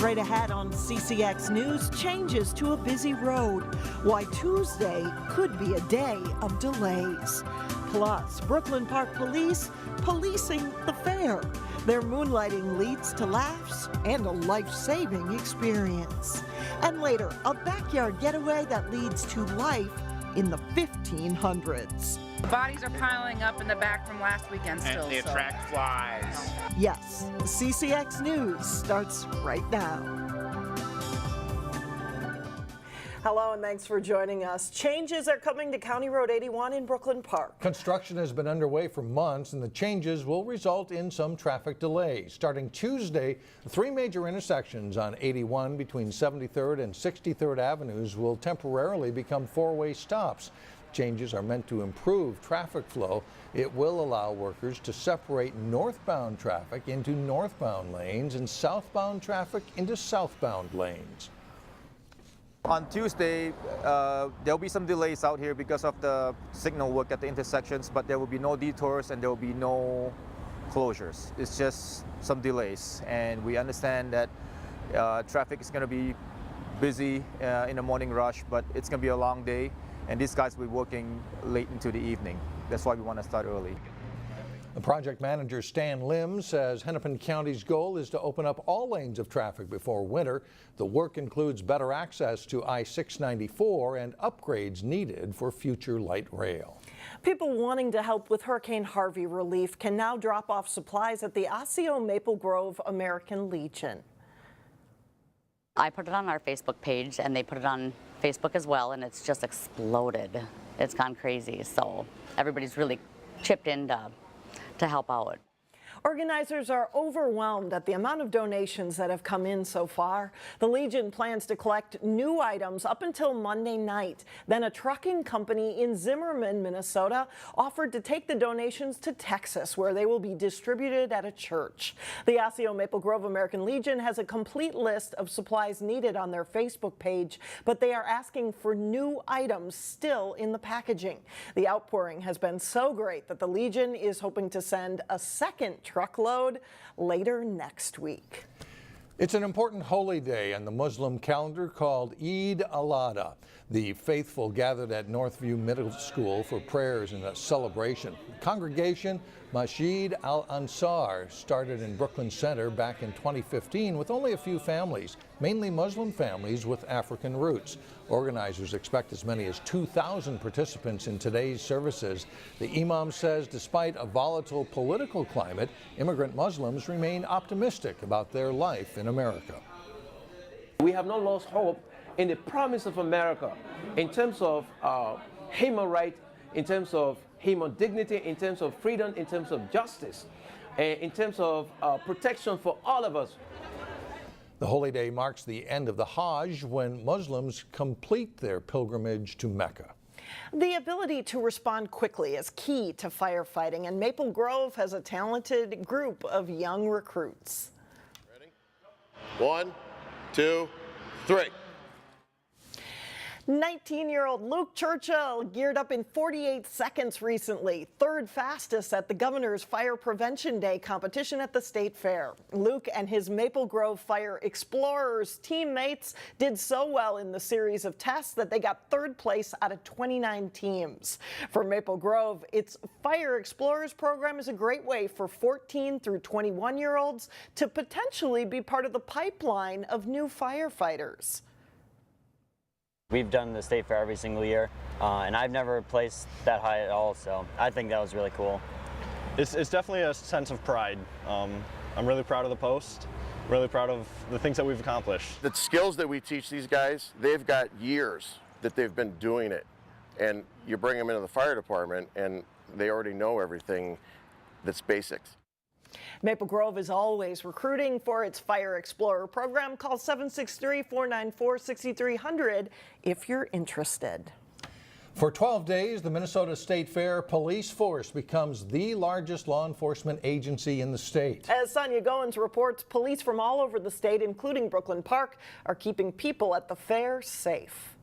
Right ahead on CCX News, changes to a busy road. Why Tuesday could be a day of delays. Plus, Brooklyn Park Police policing the fair. Their moonlighting leads to laughs and a life-saving experience. And later, a backyard getaway that leads to life in the 1500s. Bodies are piling up in the back from last weekend still. And they attract flies. Yes, CCX News starts right now. Hello and thanks for joining us. Changes are coming to County Road 81 in Brooklyn Park. Construction has been underway for months and the changes will result in some traffic delays. Starting Tuesday, 3 major intersections on 81 between 73rd and 63rd Avenues will temporarily become 4-way stops. Changes are meant to improve traffic flow. It will allow workers to separate northbound traffic into northbound lanes and southbound traffic into southbound lanes. On Tuesday, there'll be some delays out here because of the signal work at the intersections, but there will be no detours and there will be no closures. It's just some delays, and we understand that traffic is going to be busy in the morning rush, but it's going to be a long day, and these guys will be working late into the evening. That's why we want to start early. The project manager Stan Lim says Hennepin County's goal is to open up all lanes of traffic before winter. The work includes better access to I-694 and upgrades needed for future light rail. People wanting to help with Hurricane Harvey relief can now drop off supplies at the Osseo Maple Grove American Legion. I put it on our Facebook page and they put it on Facebook as well, and it's just exploded. It's gone crazy, so everybody's really chipped in to help out. Organizers are overwhelmed at the amount of donations that have come in so far. The Legion plans to collect new items up until Monday night. Then a trucking company in Zimmerman, Minnesota, offered to take the donations to Texas, where they will be distributed at a church. The Osseo Maple Grove American Legion has a complete list of supplies needed on their Facebook page, but they are asking for new items still in the packaging. The outpouring has been so great that the Legion is hoping to send a second truckload later next week. It's an important holy day on the Muslim calendar called al-Adha. The faithful gathered at Northview Middle School for prayers and a celebration. Congregation Masjid al-Ansar started in Brooklyn Center back in 2015 with only a few families, mainly Muslim families with African roots. Organizers expect as many as 2,000 participants in today's services. The imam says despite a volatile political climate, immigrant Muslims remain optimistic about their life in America. We have not lost hope in the promise of America in terms of human rights, in terms of human dignity, in terms of freedom, in terms of justice, and in terms of protection for all of us. The holy day marks the end of the Hajj when Muslims complete their pilgrimage to Mecca. The ability to respond quickly is key to firefighting, and Maple Grove has a talented group of young recruits. Ready? 1, 2, 3. 19-year-old Luke Churchill geared up in 48 seconds recently, third fastest at the Governor's Fire Prevention Day competition at the State Fair. Luke and his Maple Grove Fire Explorers teammates did so well in the series of tests that they got third place out of 29 teams. For Maple Grove, its Fire Explorers program is a great way for 14 through 21-year-olds to potentially be part of the pipeline of new firefighters. We've done the State Fair every single year, and I've never placed that high at all, so I think that was really cool. It's definitely a sense of pride. I'm really proud of the post, really proud of the things that we've accomplished. The skills that we teach these guys, they've got years that they've been doing it, and you bring them into the fire department and they already know everything that's basics. Maple Grove is always recruiting for its Fire Explorer program. Call 763-494-6300 if you're interested. For 12 days, the Minnesota State Fair Police Force becomes the largest law enforcement agency in the state. As Sonia Goins reports, police from all over the state, including Brooklyn Park, are keeping people at the fair safe.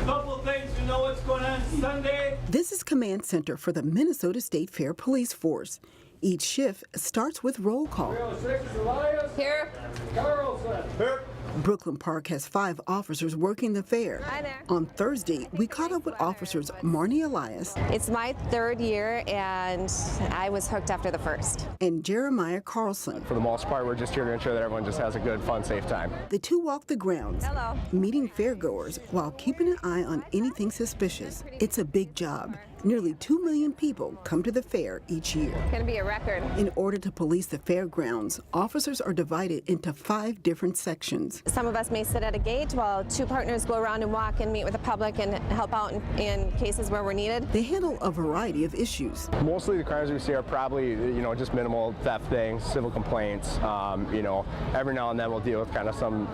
Couple things, you know what's going on Sunday? This is Command Center for the Minnesota State Fair Police Force. Each shift starts with roll call. Here. Brooklyn Park has 5 officers working the fair. Hi there. On Thursday, we caught up with officers Marnie Elias. It's my 3rd year, and I was hooked after the first. And Jeremiah Carlson. For the most part, we're just here to ensure that everyone just has a good, fun, safe time. The two walk the grounds, Hello. meeting fairgoers while keeping an eye on anything suspicious. It's a big job. Nearly 2 million people come to the fair each year. Gonna be a record. In order to police the fairgrounds, officers are divided into 5 different sections. Some of us may sit at a gate while 2 partners go around and walk and meet with the public and help out in cases where we're needed. They handle a variety of issues. Mostly the crimes we see are probably, just minimal theft things, civil complaints. Every now and then we'll deal with kind of some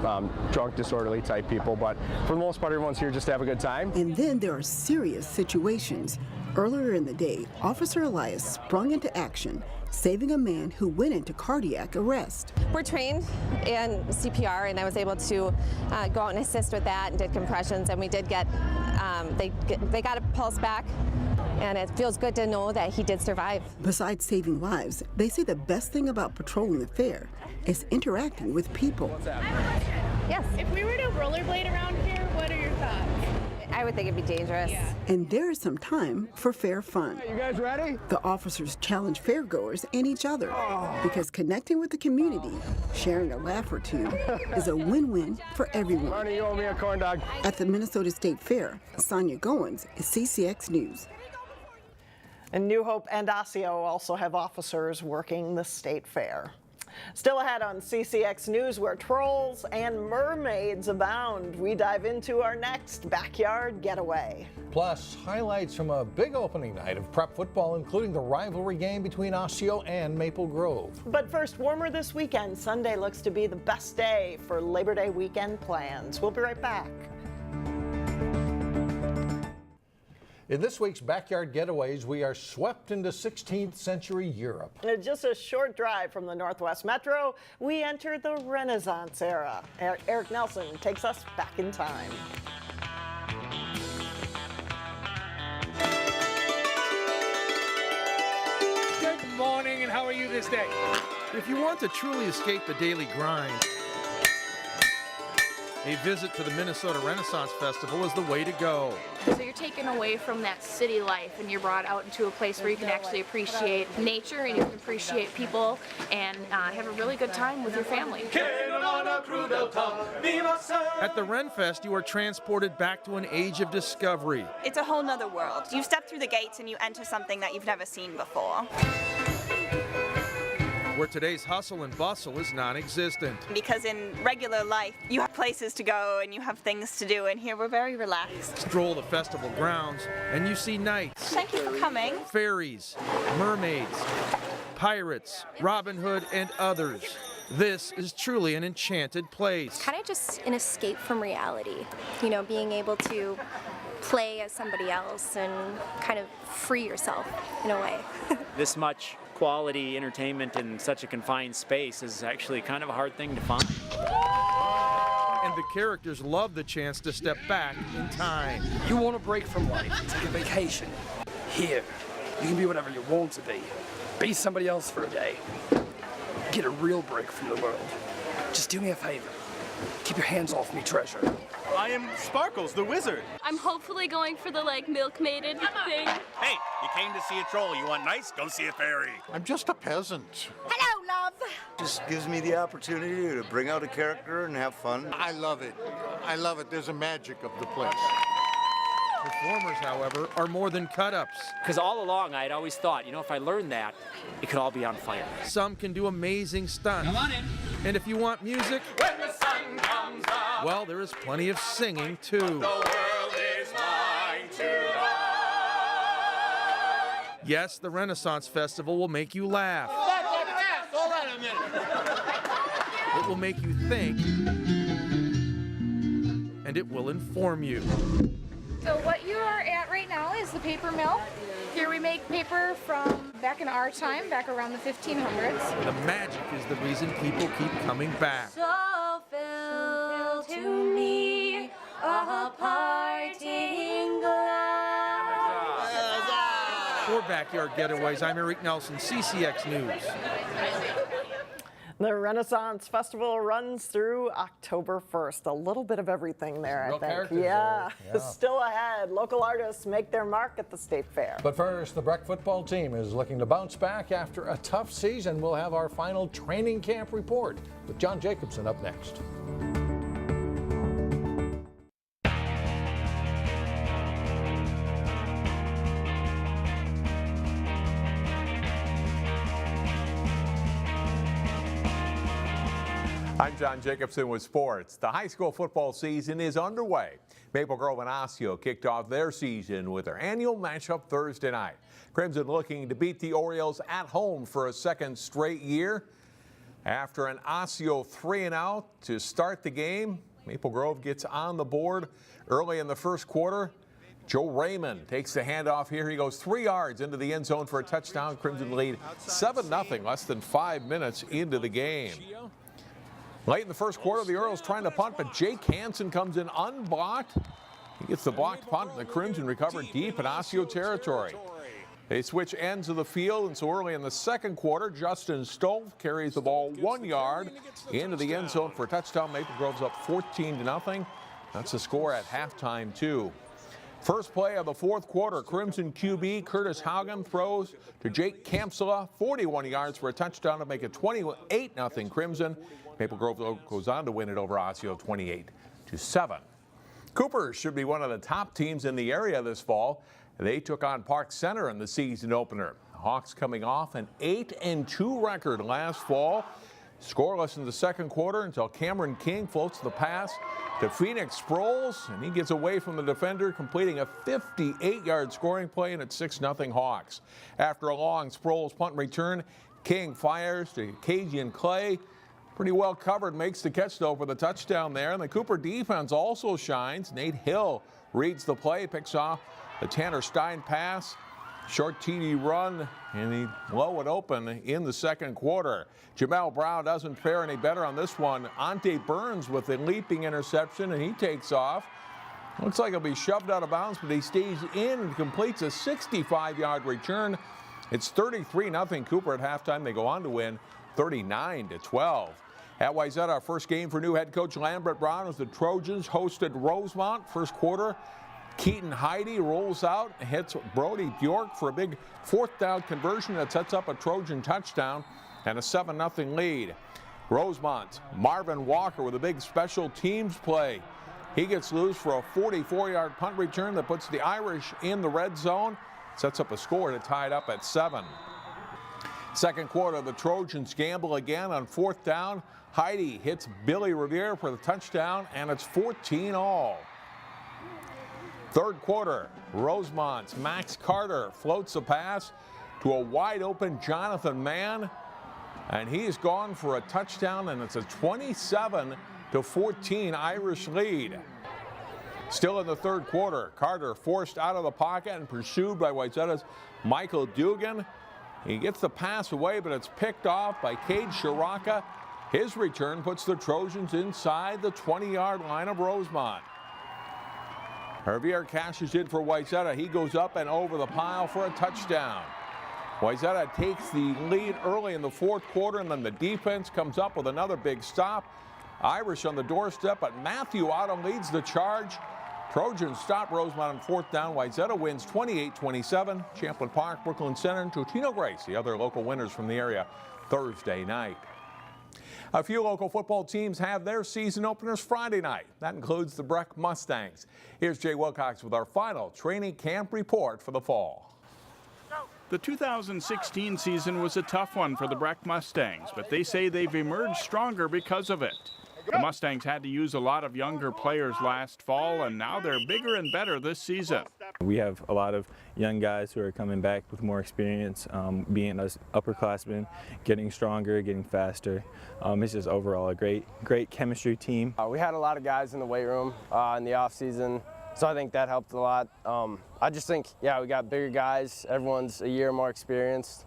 drunk, disorderly type people, but for the most part, everyone's here just to have a good time. And then there are serious situations. Earlier in the day, Officer Elias sprung into action, saving a man who went into cardiac arrest. We're trained in CPR, and I was able to go out and assist with that and did compressions, and we did get, they got a pulse back, and it feels good to know that he did survive. Besides saving lives, they say the best thing about patrolling the fair is interacting with people. Yes. If we were to rollerblade around here, what are your thoughts? I would think it'd be dangerous. Yeah. And there is some time for fair fun. You guys ready? The officers challenge fairgoers and each other because connecting with the community, sharing a laugh or two, is a win-win for everyone. Marnie, you owe me a corn dog. At the Minnesota State Fair, Sonia Goins, CCX News. And New Hope and Osseo also have officers working the state fair. Still ahead on CCX News, where trolls and mermaids abound. We dive into our next backyard getaway. Plus, highlights from a big opening night of prep football, including the rivalry game between Osseo and Maple Grove. But first, warmer this weekend. Sunday looks to be the best day for Labor Day weekend plans. We'll be right back. In this week's Backyard Getaways, we are swept into 16th century Europe. In just a short drive from the Northwest Metro, we enter the Renaissance era. Eric Nelson takes us back in time. Good morning, and how are you this day? If you want to truly escape the daily grind, a visit to the Minnesota Renaissance Festival is the way to go. So you're taken away from that city life and you're brought out into a place where you can actually appreciate nature and you can appreciate people and have a really good time with your family. At the Renfest, you are transported back to an age of discovery. It's a whole nother world. You step through the gates and you enter something that you've never seen before. Where today's hustle and bustle is non-existent. Because in regular life, you have places to go and you have things to do, and here we're very relaxed. Stroll the festival grounds and you see knights. Thank you for coming. Fairies, mermaids, pirates, Robin Hood, and others. This is truly an enchanted place. Kind of just an escape from reality. You know, being able to play as somebody else and kind of free yourself in a way. This much quality entertainment in such a confined space is actually kind of a hard thing to find. And the characters love the chance to step back in time. You want a break from life, take a vacation. Here, you can be whatever you want to be. Be somebody else for a day. Get a real break from the world. Just do me a favor. Keep your hands off me, treasure. I am Sparkles, the wizard. I'm hopefully going for the milk-mated thing. Hey, you came to see a troll. You want nice? Go see a fairy. I'm just a peasant. Hello, love. Just gives me the opportunity to bring out a character and have fun. I love it. I love it. There's a magic of the place. Performers, however, are more than cut-ups. Because all along I'd always thought, if I learned that, it could all be on fire. Some can do amazing stunts. Come on in. And if you want music, When the sun comes up, well, there is plenty of singing, too. the world is mine tonight. Yes, the Renaissance Festival will make you laugh. Hold on a minute. It will make you think. And it will inform you. So what you are at right now is the paper mill. Here we make paper from back in our time, back around the 1500s. The magic is the reason people keep coming back. So fill to me a parting glass. Or back Backyard Getaways. I'm Eric Nelson, CCX News. The Renaissance Festival runs through October 1st. A little bit of everything there, I think. Yeah. Still ahead. Local artists make their mark at the State Fair. But first, the Breck football team is looking to bounce back after a tough season. We'll have our final training camp report with John Jacobson up next. I'm John Jacobson with sports. The high school football season is underway. Maple Grove and Osseo kicked off their season with their annual matchup Thursday night. Crimson looking to beat the Orioles at home for a second straight year. After an Osseo 3-and-out to start the game, Maple Grove gets on the board early in the first quarter. Joe Raymond takes the handoff here. He goes 3 yards into the end zone for a touchdown. Crimson lead 7-0, less than 5 minutes into the game. Late in the first quarter, the Orioles trying to punt, but Jake Hansen comes in unblocked. He gets the blocked punt, and the Crimson recover deep in Osseo territory. They switch ends of the field, and so early in the second quarter, Justin Stolf carries the ball 1 yard into the end zone for a touchdown. Maple Grove's up 14-0. That's the score at halftime, too. First play of the fourth quarter, Crimson QB Curtis Haugen throws to Jake Kampsela, 41 yards for a touchdown to make it 28-0 Crimson. Maple Grove goes on to win it over Osseo 28-7. Cooper should be one of the top teams in the area this fall. They took on Park Center in the season opener. The Hawks coming off an 8-2 record last fall. Scoreless in the second quarter until Cameron King floats the pass to Phoenix Sproles, and he gets away from the defender, completing a 58-yard scoring play, and it's 6-0 Hawks. After a long Sproles punt return, King fires to Cajun Clay. Pretty well covered, makes the catch though for the touchdown there. And the Cooper defense also shines. Nate Hill reads the play, picks off the Tanner Stein pass. Short TD run, and he blow it open in the second quarter. Jamel Brown doesn't fare any better on this one. Ante Burns with a leaping interception, and he takes off. Looks like he'll be shoved out of bounds, but he stays in and completes a 65-yard return. It's 33-0 Cooper at halftime. They go on to win 39-12. At Wayzata, our first game for new head coach Lambert Brown as the Trojans hosted Rosemount. First quarter, Keaton Heidi rolls out and hits Brody Bjork for a big fourth down conversion that sets up a Trojan touchdown and a 7-0 lead. Rosemount, Marvin Walker with a big special teams play. He gets loose for a 44-yard punt return that puts the Irish in the red zone. Sets up a score to tie it up at 7. Second quarter, the Trojans gamble again on fourth down. Heidi hits Billy Revere for the touchdown, and it's 14-all. Third quarter, Rosemont's Max Carter floats a pass to a wide open Jonathan Mann, and he's gone for a touchdown, and it's a 27-14 Irish lead. Still in the third quarter, Carter forced out of the pocket and pursued by Wayzata's Michael Dugan. He gets the pass away, but it's picked off by Cade Shiraka. His return puts the Trojans inside the 20-yard line of Rosemount. Hervier cashes in for Wayzata. He goes up and over the pile for a touchdown. Wayzata takes the lead early in the fourth quarter, and then the defense comes up with another big stop. Irish on the doorstep, but Matthew Otto leads the charge. Trojans stop Rosemount on fourth down. Wayzata wins 28-27. Champlin Park, Brooklyn Center, and Totino Grace, the other local winners from the area Thursday night. A few local football teams have their season openers Friday night. That includes the Breck Mustangs. Here's Jay Wilcox with our final training camp report for the fall. The 2016 season was a tough one for the Breck Mustangs, but they say they've emerged stronger because of it. The Mustangs had to use a lot of younger players last fall, and now they're bigger and better this season. We have a lot of young guys who are coming back with more experience, being us upperclassmen, getting stronger, getting faster. It's just overall a great chemistry team. We had a lot of guys in the weight room in the off season, so I think that helped a lot. I just think, yeah, we got bigger guys. Everyone's a year more experienced,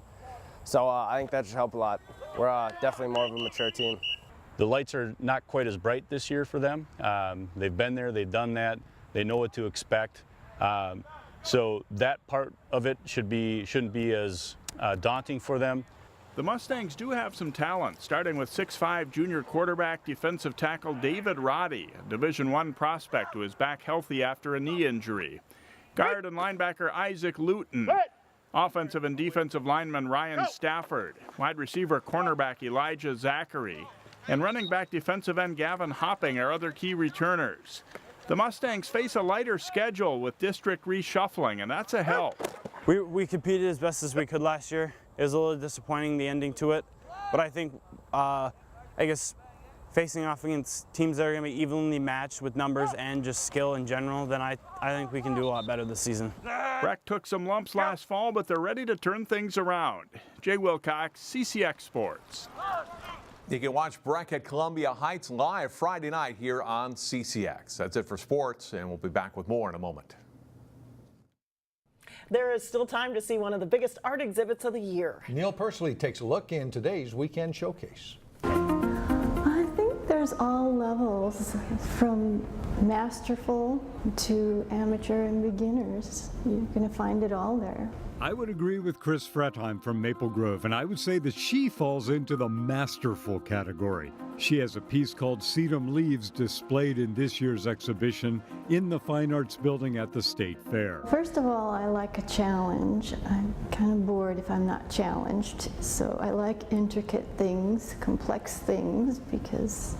so I think that should help a lot. We're definitely more of a mature team. The lights are not quite as bright this year for them. They've been there, they've done that, they know what to expect. So that part of it shouldn't be as daunting for them. The Mustangs do have some talent, starting with 6'5" junior quarterback defensive tackle David Roddy, a Division I prospect who is back healthy after a knee injury. Guard and linebacker Isaac Luton. Offensive and defensive lineman Ryan Stafford. Wide receiver cornerback Elijah Zachary. And running back defensive end Gavin Hopping are other key returners. The Mustangs face a lighter schedule with district reshuffling, and that's a help. We competed as best as we could last year. It was a little disappointing, the ending to it, but I think, I guess, facing off against teams that are going to be evenly matched with numbers and just skill in general, then I think we can do a lot better this season. Breck took some lumps last fall, but they're ready to turn things around. Jay Wilcox, CCX Sports. You can watch Breck at Columbia Heights live Friday night here on CCX. That's it for sports, and we'll be back with more in a moment. There is still time to see one of the biggest art exhibits of the year. Neil Persley takes a look in today's Weekend Showcase. I think there's all levels, from masterful to amateur and beginners. You're going to find it all there. I would agree with Chris Fretheim from Maple Grove, and I would say that she falls into the masterful category. She has a piece called Sedum Leaves displayed in this year's exhibition in the Fine Arts Building at the State Fair. First of all, I like a challenge. I'm kind of bored if I'm not challenged, so I like intricate things, complex things, because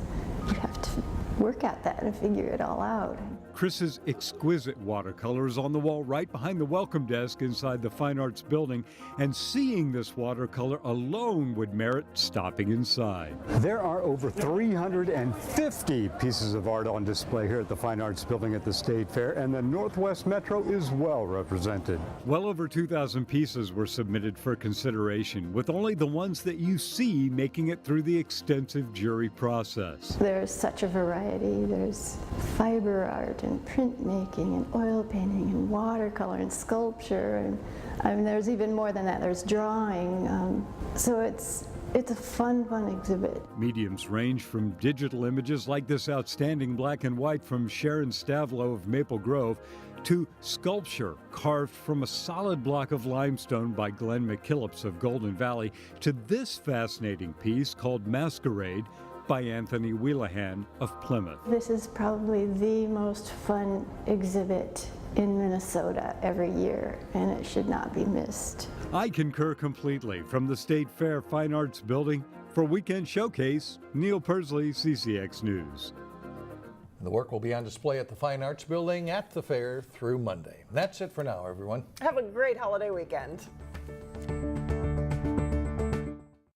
you have to work at that and figure it all out. Chris's exquisite watercolor is on the wall right behind the welcome desk inside the Fine Arts Building, and seeing this watercolor alone would merit stopping inside. There are over 350 pieces of art on display here at the Fine Arts Building at the State Fair, and the Northwest Metro is well represented. Well over 2,000 pieces were submitted for consideration, with only the ones that you see making it through the extensive jury process. There's such a variety. There's fiber art and printmaking and oil painting and watercolor and sculpture, and I mean there's even more than that. There's drawing, so it's a fun exhibit. Mediums range from digital images like this outstanding black and white from Sharon Stavlow of Maple Grove, to sculpture carved from a solid block of limestone by Glenn McKillips of Golden Valley, to this fascinating piece called Masquerade by Anthony Wheelahan of Plymouth. This is probably the most fun exhibit in Minnesota every year, and it should not be missed. I concur completely. From the State Fair Fine Arts Building, for Weekend Showcase, Neil Persley, CCX News. The work will be on display at the Fine Arts Building at the fair through Monday. That's it for now, everyone. Have a great holiday weekend.